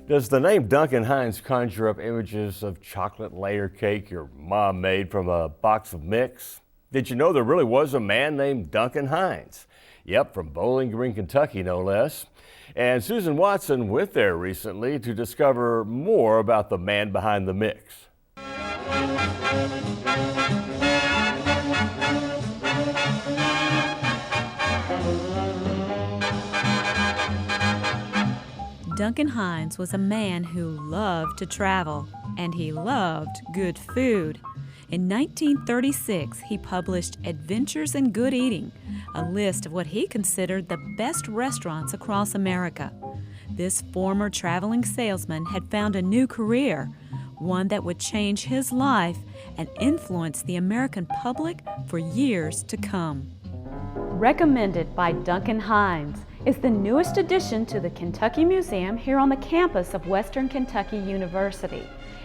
Does the name Duncan Hines conjure up images of chocolate layer cake your mom made from a box of mix? Did you know there really was a man named Duncan Hines? Yep, from Bowling Green, Kentucky, no less. And Susan Watson went there recently to discover more about the man behind the mix. Duncan Hines was a man who loved to travel, and he loved good food. In 1936, he published Adventures in Good Eating, a list of what he considered the best restaurants across America. This former traveling salesman had found a new career, one that would change his life and influence the American public for years to come. Recommended by Duncan Hines is the newest addition to the Kentucky Museum here on the campus of Western Kentucky University.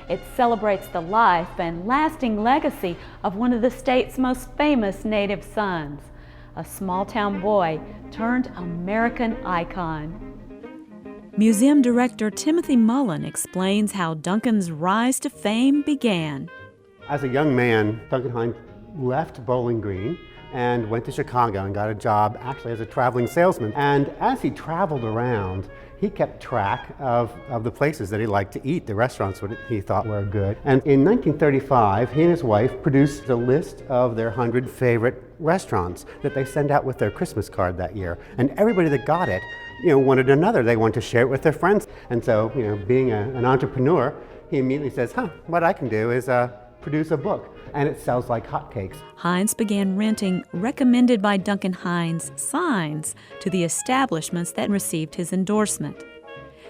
It celebrates the life and lasting legacy of one of the state's most famous native sons, a small-town boy turned American icon. Museum Director Timothy Mullen explains how Duncan's rise to fame began. As a young man, Duncan Hines left Bowling Green and went to Chicago and got a job actually as a traveling salesman. And as he traveled around, he kept track of the places that he liked to eat, the restaurants that he thought were good. And in 1935, he and his wife produced a list of their 100 favorite restaurants that they send out with their Christmas card that year. And everybody that got it, wanted another. They wanted to share it with their friends. And so, being an entrepreneur, he immediately says, what I can do is produce a book. And it sells like hotcakes. Hines began renting recommended by Duncan Hines signs to the establishments that received his endorsement.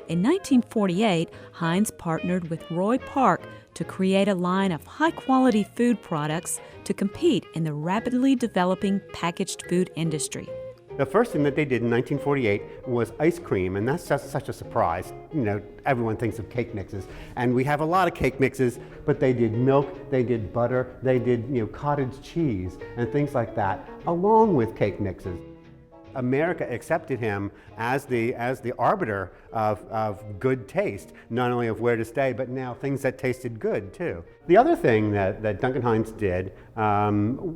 In 1948, Hines partnered with Roy Park to create a line of high-quality food products to compete in the rapidly developing packaged food industry. The first thing that they did in 1948 was ice cream, and that's just such a surprise. Everyone thinks of cake mixes, and we have a lot of cake mixes, but they did milk, they did butter, they did cottage cheese and things like that, along with cake mixes. America accepted him as the arbiter of good taste, not only of where to stay, but now things that tasted good too. The other thing that Duncan Hines did,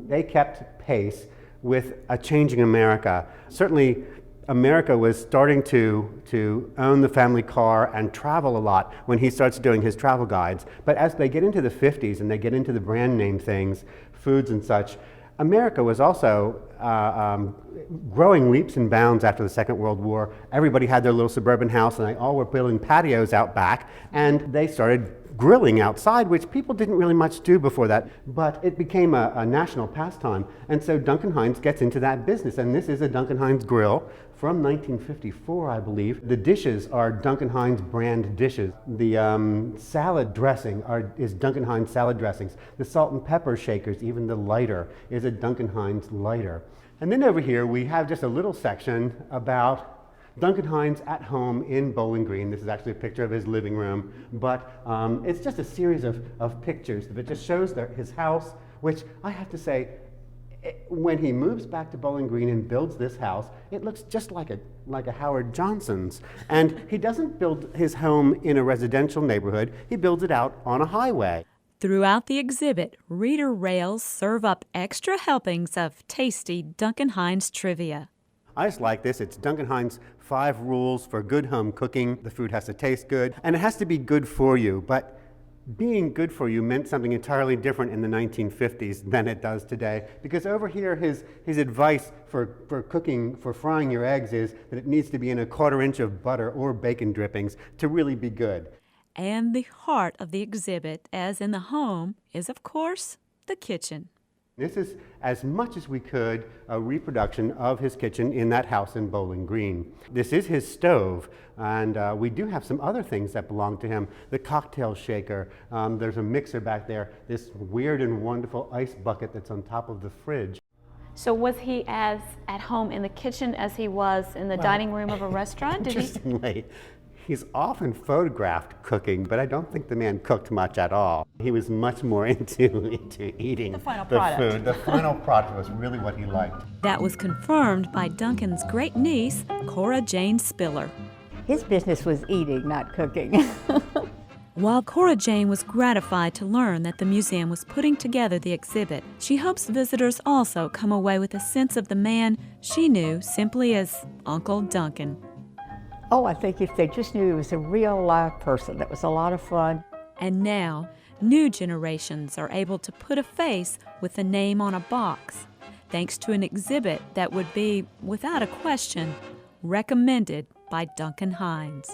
they kept pace with a changing America. Certainly, America was starting to own the family car and travel a lot when he starts doing his travel guides. But as they get into the 50s and they get into the brand name things, foods and such, America was also growing leaps and bounds after the Second World War. Everybody had their little suburban house and they all were building patios out back, and they started grilling outside, which people didn't really much do before that, but it became a national pastime. And so Duncan Hines gets into that business, and this is a Duncan Hines grill from 1954, I believe. The dishes are Duncan Hines brand dishes. The salad dressing is Duncan Hines salad dressings. The salt and pepper shakers, even the lighter, is a Duncan Hines lighter. And then over here we have just a little section about Duncan Hines at home in Bowling Green. This is actually a picture of his living room, but it's just a series of pictures that just shows his house, which I have to say, when he moves back to Bowling Green and builds this house, it looks just like a Howard Johnson's. And he doesn't build his home in a residential neighborhood, he builds it out on a highway. Throughout the exhibit, reader rails serve up extra helpings of tasty Duncan Hines trivia. I just like this. It's Duncan Hines' 5 rules for good home cooking. The food has to taste good, and it has to be good for you. But being good for you meant something entirely different in the 1950s than it does today. Because over here, his advice for cooking, for frying your eggs is that it needs to be in a 1/4 inch of butter or bacon drippings to really be good. And the heart of the exhibit, as in the home, is of course the kitchen. This is, as much as we could, a reproduction of his kitchen in that house in Bowling Green. This is his stove, and we do have some other things that belong to him. The cocktail shaker, there's a mixer back there, this weird and wonderful ice bucket that's on top of the fridge. So was he as at home in the kitchen as he was in the dining room of a restaurant? Interestingly, He's often photographed cooking, but I don't think the man cooked much at all. He was much more into eating The final the product. food. The final product was really what he liked. That was confirmed by Duncan's great niece, Cora Jane Spiller. His business was eating, not cooking. While Cora Jane was gratified to learn that the museum was putting together the exhibit, she hopes visitors also come away with a sense of the man she knew simply as Uncle Duncan. Oh, I think if they just knew he was a real live person, that was a lot of fun. And now, new generations are able to put a face with a name on a box, thanks to an exhibit that would be, without a question, recommended by Duncan Hines.